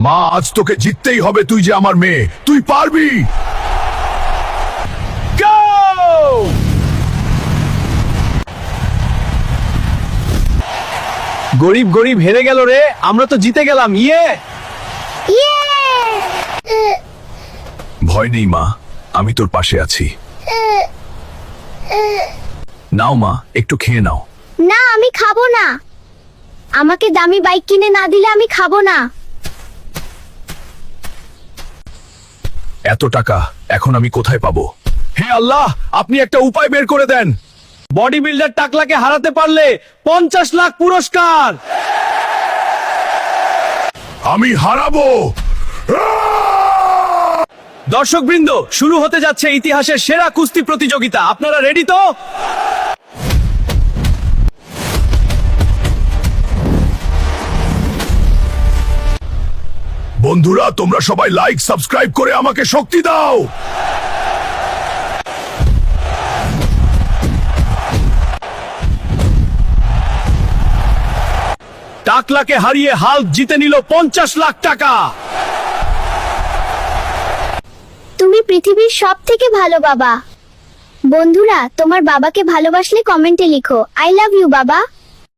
মা, আজ তোকে জিততেই হবে। তুই যে আমার মেয়ে, তুই পারবি। Go! গরিব গরিব হেরে গেল রে, আমরা তো জিতে গেলাম। ইয়ে ভয় নেই মা, আমি তোর পাশে আছি। নাও মা, একটু খেয়ে নাও। না, আমি খাবো না। আমাকে দামি বাইক কিনে না দিলে আমি খাবো না। এত টাকা এখন আমি কোথায় পাবো? হে আল্লাহ, আপনি একটা উপায় বের করে দেন। বডি বিল্ডার টাকলাকে হারাতে পারলে 50 লাখ পুরস্কার। আমি হারাবো। দর্শকবৃন্দ, শুরু হতে যাচ্ছে ইতিহাসের সেরা কুস্তি প্রতিযোগিতা। আপনারা রেডি তো? বন্ধুরা, তোমরা সবাই লাইক সাবস্ক্রাইব করে আমাকে শক্তি দাও। টাকলাকে হারিয়ে হাল্ক জিতে নিল 50 লাখ টাকা। তুমি পৃথিবীর সব থেকে ভালো বাবা। বন্ধুরা, তোমার বাবাকে ভালোবাসলে কমেন্টে লিখো, আই লাভ ইউ বাবা।